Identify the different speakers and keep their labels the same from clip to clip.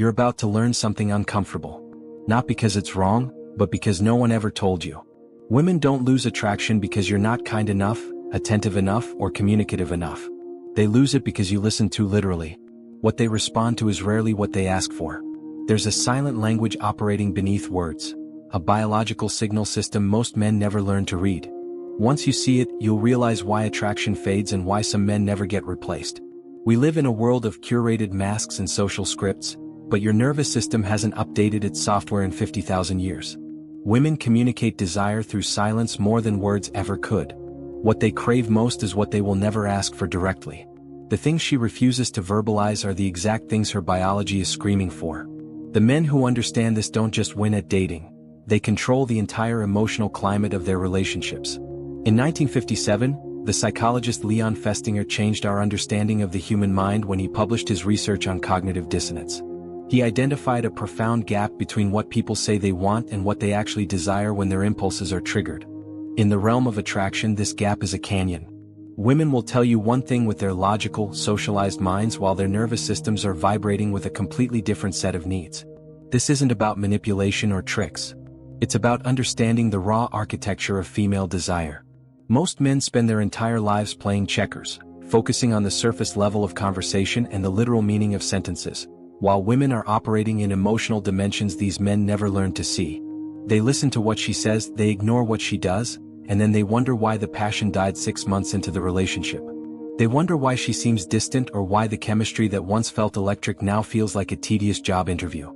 Speaker 1: You're about to learn something uncomfortable. Not because it's wrong, but because no one ever told you. Women don't lose attraction because you're not kind enough, attentive enough, or communicative enough. They lose it because you listen too literally. What they respond to is rarely what they ask for. There's a silent language operating beneath words, a biological signal system most men never learn to read. Once you see it, you'll realize why attraction fades and why some men never get replaced. We live in a world of curated masks and social scripts, but your nervous system hasn't updated its software in 50,000 years. Women communicate desire through silence more than words ever could. What they crave most is what they will never ask for directly. The things she refuses to verbalize are the exact things her biology is screaming for. The men who understand this don't just win at dating. They control the entire emotional climate of their relationships. In 1957, the psychologist Leon Festinger changed our understanding of the human mind when he published his research on cognitive dissonance. He identified a profound gap between what people say they want and what they actually desire when their impulses are triggered. In the realm of attraction, this gap is a canyon. Women will tell you one thing with their logical, socialized minds while their nervous systems are vibrating with a completely different set of needs. This isn't about manipulation or tricks. It's about understanding the raw architecture of female desire. Most men spend their entire lives playing checkers, focusing on the surface level of conversation and the literal meaning of sentences, while women are operating in emotional dimensions these men never learn to see. They listen to what she says, they ignore what she does, and then they wonder why the passion died 6 months into the relationship. They wonder why she seems distant or why the chemistry that once felt electric now feels like a tedious job interview.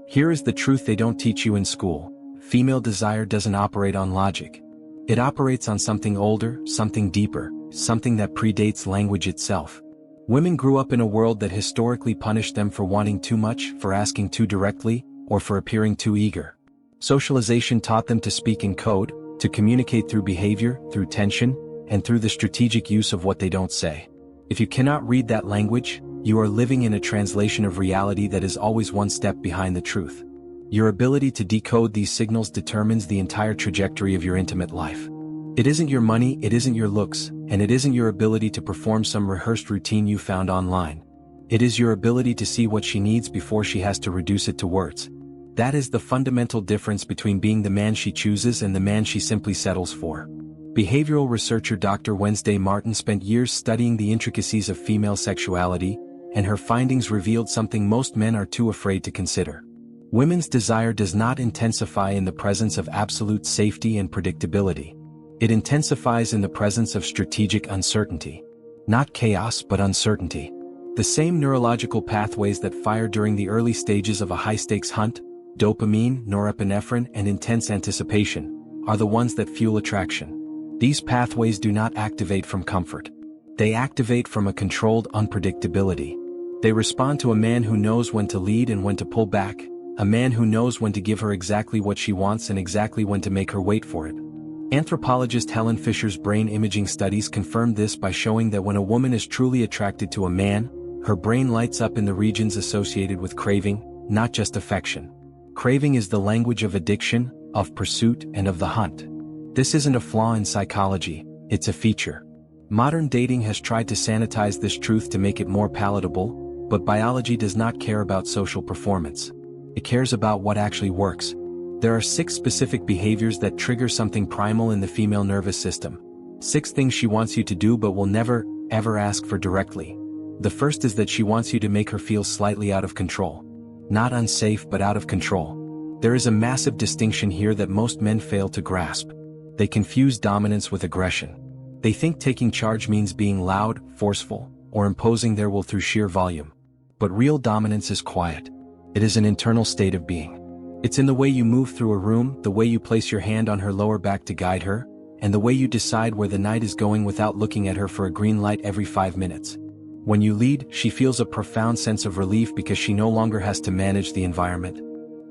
Speaker 1: Here is the truth they don't teach you in school. Female desire doesn't operate on logic. It operates on something older, something deeper, something that predates language itself. Women grew up in a world that historically punished them for wanting too much, for asking too directly, or for appearing too eager. Socialization taught them to speak in code, to communicate through behavior, through tension, and through the strategic use of what they don't say. If you cannot read that language, you are living in a translation of reality that is always one step behind the truth. Your ability to decode these signals determines the entire trajectory of your intimate life. It isn't your money, it isn't your looks, and it isn't your ability to perform some rehearsed routine you found online. It is your ability to see what she needs before she has to reduce it to words. That is the fundamental difference between being the man she chooses and the man she simply settles for. Behavioral researcher Dr. Wednesday Martin spent years studying the intricacies of female sexuality, and her findings revealed something most men are too afraid to consider. Women's desire does not intensify in the presence of absolute safety and predictability. It intensifies in the presence of strategic uncertainty. Not chaos, but uncertainty. The same neurological pathways that fire during the early stages of a high-stakes hunt, dopamine, norepinephrine, and intense anticipation, are the ones that fuel attraction. These pathways do not activate from comfort. They activate from a controlled unpredictability. They respond to a man who knows when to lead and when to pull back, a man who knows when to give her exactly what she wants and exactly when to make her wait for it. Anthropologist Helen Fisher's brain imaging studies confirmed this by showing that when a woman is truly attracted to a man, her brain lights up in the regions associated with craving, not just affection. Craving is the language of addiction, of pursuit, and of the hunt. This isn't a flaw in psychology, it's a feature. Modern dating has tried to sanitize this truth to make it more palatable, but biology does not care about social performance. It cares about what actually works. There are 6 specific behaviors that trigger something primal in the female nervous system. 6 things she wants you to do but will never, ever ask for directly. The first is that she wants you to make her feel slightly out of control. Not unsafe but out of control. There is a massive distinction here that most men fail to grasp. They confuse dominance with aggression. They think taking charge means being loud, forceful, or imposing their will through sheer volume. But real dominance is quiet. It is an internal state of being. It's in the way you move through a room, the way you place your hand on her lower back to guide her, and the way you decide where the night is going without looking at her for a green light every 5 minutes. When you lead, she feels a profound sense of relief because she no longer has to manage the environment.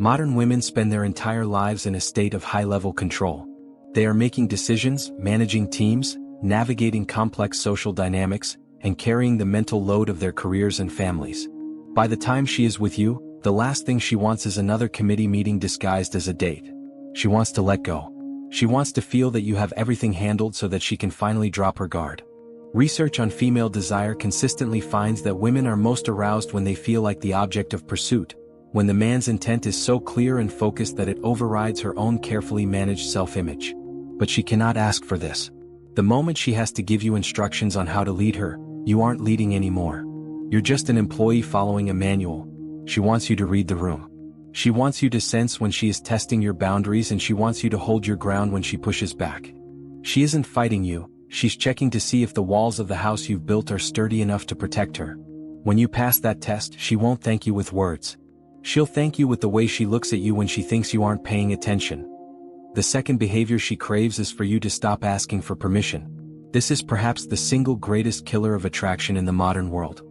Speaker 1: Modern women spend their entire lives in a state of high-level control. They are making decisions, managing teams, navigating complex social dynamics, and carrying the mental load of their careers and families. By the time she is with you, the last thing she wants is another committee meeting disguised as a date. She wants to let go. She wants to feel that you have everything handled so that she can finally drop her guard. Research on female desire consistently finds that women are most aroused when they feel like the object of pursuit, when the man's intent is so clear and focused that it overrides her own carefully managed self-image. But she cannot ask for this. The moment she has to give you instructions on how to lead her, you aren't leading anymore. You're just an employee following a manual. She wants you to read the room. She wants you to sense when she is testing your boundaries, and she wants you to hold your ground when she pushes back. She isn't fighting you, she's checking to see if the walls of the house you've built are sturdy enough to protect her. When you pass that test, she won't thank you with words. She'll thank you with the way she looks at you when she thinks you aren't paying attention. The second behavior she craves is for you to stop asking for permission. This is perhaps the single greatest killer of attraction in the modern world.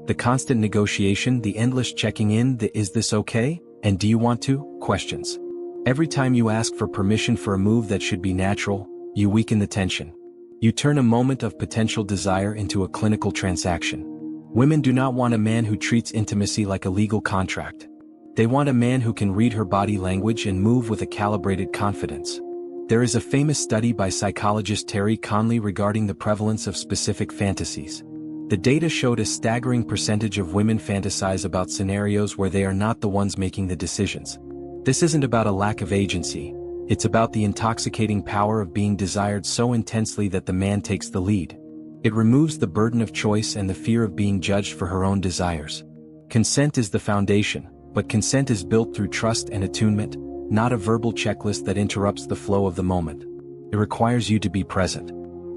Speaker 1: The constant negotiation, the endless checking in, the "is this okay?" and "do you want to?" questions. Every time you ask for permission for a move that should be natural, you weaken the tension. You turn a moment of potential desire into a clinical transaction. Women do not want a man who treats intimacy like a legal contract. They want a man who can read her body language and move with a calibrated confidence. There is a famous study by psychologist Terry Conley regarding the prevalence of specific fantasies. The data showed a staggering percentage of women fantasize about scenarios where they are not the ones making the decisions. This isn't about a lack of agency, it's about the intoxicating power of being desired so intensely that the man takes the lead. It removes the burden of choice and the fear of being judged for her own desires. Consent is the foundation, but consent is built through trust and attunement, not a verbal checklist that interrupts the flow of the moment. It requires you to be present.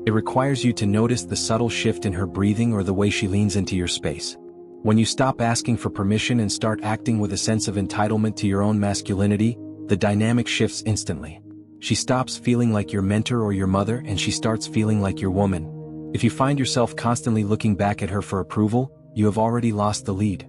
Speaker 1: It requires you to notice the subtle shift in her breathing or the way she leans into your space. When you stop asking for permission and start acting with a sense of entitlement to your own masculinity, the dynamic shifts instantly. She stops feeling like your mentor or your mother, and she starts feeling like your woman. If you find yourself constantly looking back at her for approval, you have already lost the lead.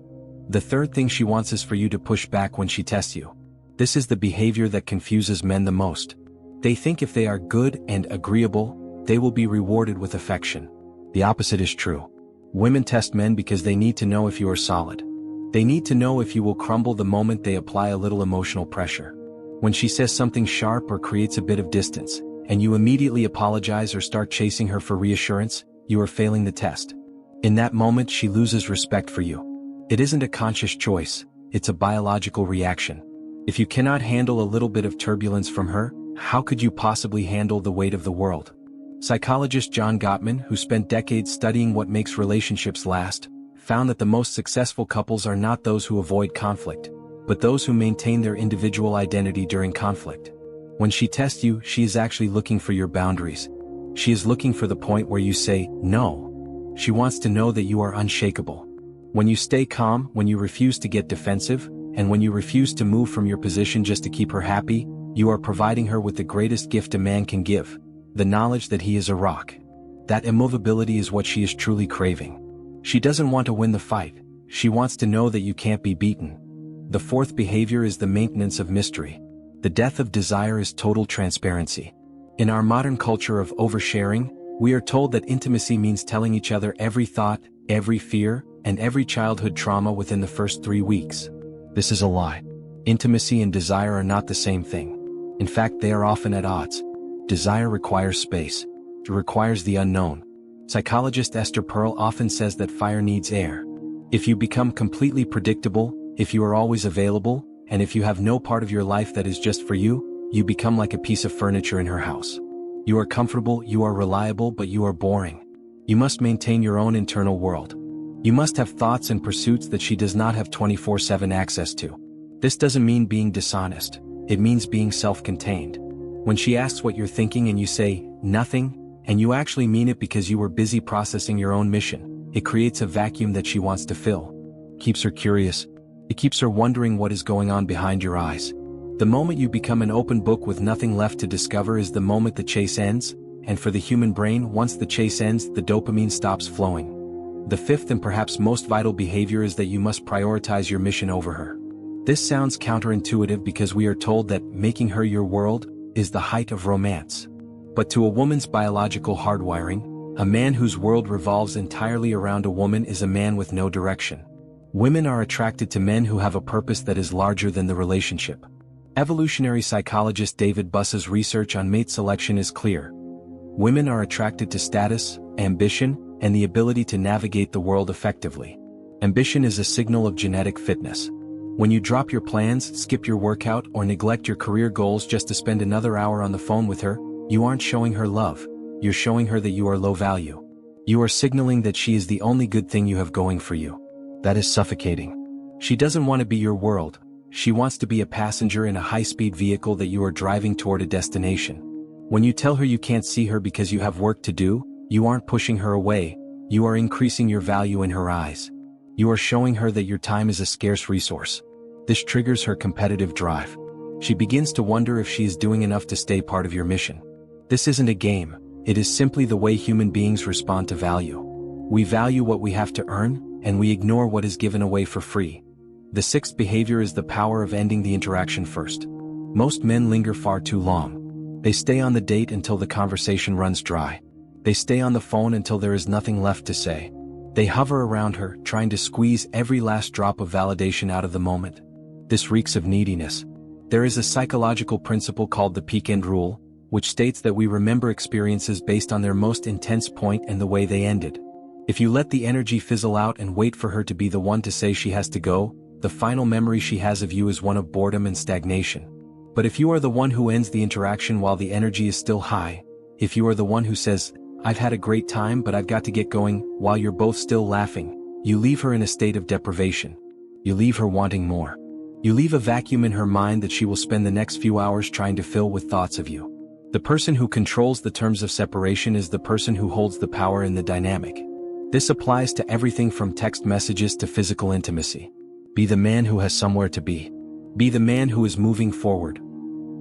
Speaker 1: The third thing she wants is for you to push back when she tests you. This is the behavior that confuses men the most. They think if they are good and agreeable, they will be rewarded with affection. The opposite is true. Women test men because they need to know if you are solid. They need to know if you will crumble the moment they apply a little emotional pressure. When she says something sharp or creates a bit of distance, and you immediately apologize or start chasing her for reassurance, you are failing the test. In that moment, she loses respect for you. It isn't a conscious choice, it's a biological reaction. If you cannot handle a little bit of turbulence from her, how could you possibly handle the weight of the world? Psychologist John Gottman, who spent decades studying what makes relationships last, found that the most successful couples are not those who avoid conflict, but those who maintain their individual identity during conflict. When she tests you, she is actually looking for your boundaries. She is looking for the point where you say, no. She wants to know that you are unshakable. When you stay calm, when you refuse to get defensive, and when you refuse to move from your position just to keep her happy, you are providing her with the greatest gift a man can give, the knowledge that he is a rock. That immovability is what she is truly craving. She doesn't want to win the fight, she wants to know that you can't be beaten. The fourth behavior is the maintenance of mystery. The death of desire is total transparency. In our modern culture of oversharing, we are told that intimacy means telling each other every thought, every fear, and every childhood trauma within the first 3 weeks. This is a lie. Intimacy and desire are not the same thing. In fact, they are often at odds. Desire requires space. It requires the unknown. Psychologist Esther Perel often says that fire needs air. If you become completely predictable, if you are always available, and if you have no part of your life that is just for you, you become like a piece of furniture in her house. You are comfortable, you are reliable, but you are boring. You must maintain your own internal world. You must have thoughts and pursuits that she does not have 24/7 access to. This doesn't mean being dishonest, it means being self-contained. When she asks what you're thinking and you say, nothing, and you actually mean it because you were busy processing your own mission, it creates a vacuum that she wants to fill. Keeps her curious. It keeps her wondering what is going on behind your eyes. The moment you become an open book with nothing left to discover is the moment the chase ends, and for the human brain, once the chase ends, the dopamine stops flowing. The fifth and perhaps most vital behavior is that you must prioritize your mission over her. This sounds counterintuitive because we are told that making her your world is the height of romance. But to a woman's biological hardwiring, a man whose world revolves entirely around a woman is a man with no direction. Women are attracted to men who have a purpose that is larger than the relationship. Evolutionary psychologist David Buss's research on mate selection is clear. Women are attracted to status, ambition, and the ability to navigate the world effectively. Ambition is a signal of genetic fitness. When you drop your plans, skip your workout, or neglect your career goals just to spend another hour on the phone with her, you aren't showing her love. You're showing her that you are low value. You are signaling that she is the only good thing you have going for you. That is suffocating. She doesn't want to be your world. She wants to be a passenger in a high-speed vehicle that you are driving toward a destination. When you tell her you can't see her because you have work to do, you aren't pushing her away, you are increasing your value in her eyes. You are showing her that your time is a scarce resource. This triggers her competitive drive. She begins to wonder if she is doing enough to stay part of your mission. This isn't a game, it is simply the way human beings respond to value. We value what we have to earn, and we ignore what is given away for free. The sixth behavior is the power of ending the interaction first. Most men linger far too long. They stay on the date until the conversation runs dry. They stay on the phone until there is nothing left to say. They hover around her, trying to squeeze every last drop of validation out of the moment. This reeks of neediness. There is a psychological principle called the peak end rule, which states that we remember experiences based on their most intense point and the way they ended. If you let the energy fizzle out and wait for her to be the one to say she has to go, the final memory she has of you is one of boredom and stagnation. But if you are the one who ends the interaction while the energy is still high, if you are the one who says, "I've had a great time but I've got to get going," while you're both still laughing, you leave her in a state of deprivation. You leave her wanting more. You leave a vacuum in her mind that she will spend the next few hours trying to fill with thoughts of you. The person who controls the terms of separation is the person who holds the power in the dynamic. This applies to everything from text messages to physical intimacy. Be the man who has somewhere to be. Be the man who is moving forward.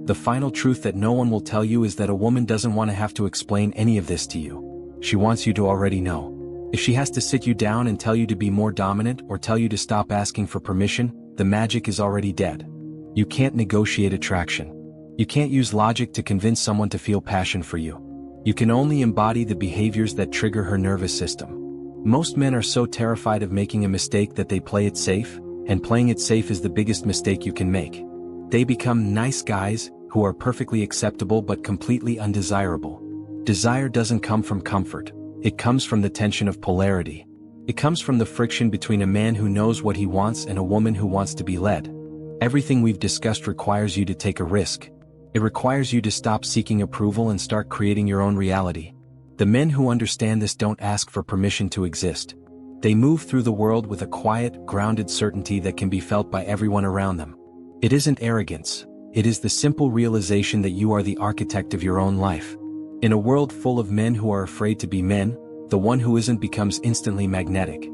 Speaker 1: The final truth that no one will tell you is that a woman doesn't want to have to explain any of this to you. She wants you to already know. If she has to sit you down and tell you to be more dominant or tell you to stop asking for permission, the magic is already dead. You can't negotiate attraction. You can't use logic to convince someone to feel passion for you. You can only embody the behaviors that trigger her nervous system. Most men are so terrified of making a mistake that they play it safe, and playing it safe is the biggest mistake you can make. They become nice guys, who are perfectly acceptable but completely undesirable. Desire doesn't come from comfort, it comes from the tension of polarity. It comes from the friction between a man who knows what he wants and a woman who wants to be led. Everything we've discussed requires you to take a risk. It requires you to stop seeking approval and start creating your own reality. The men who understand this don't ask for permission to exist. They move through the world with a quiet, grounded certainty that can be felt by everyone around them. It isn't arrogance. It is the simple realization that you are the architect of your own life. In a world full of men who are afraid to be men, the one who isn't becomes instantly magnetic.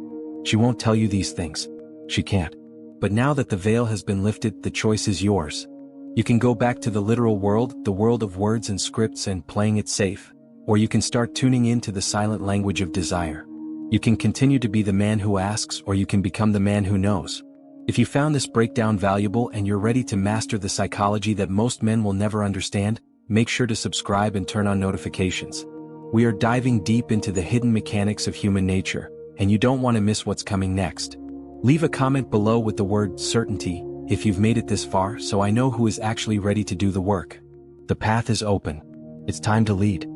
Speaker 1: She won't tell you these things. She can't. But now that the veil has been lifted, the choice is yours. You can go back to the literal world, the world of words and scripts and playing it safe, or you can start tuning into the silent language of desire. You can continue to be the man who asks, or you can become the man who knows. If you found this breakdown valuable and you're ready to master the psychology that most men will never understand, make sure to subscribe and turn on notifications. We are diving deep into the hidden mechanics of human nature, and you don't want to miss what's coming next. Leave a comment below with the word certainty if you've made it this far, so I know who is actually ready to do the work. The path is open. It's time to lead.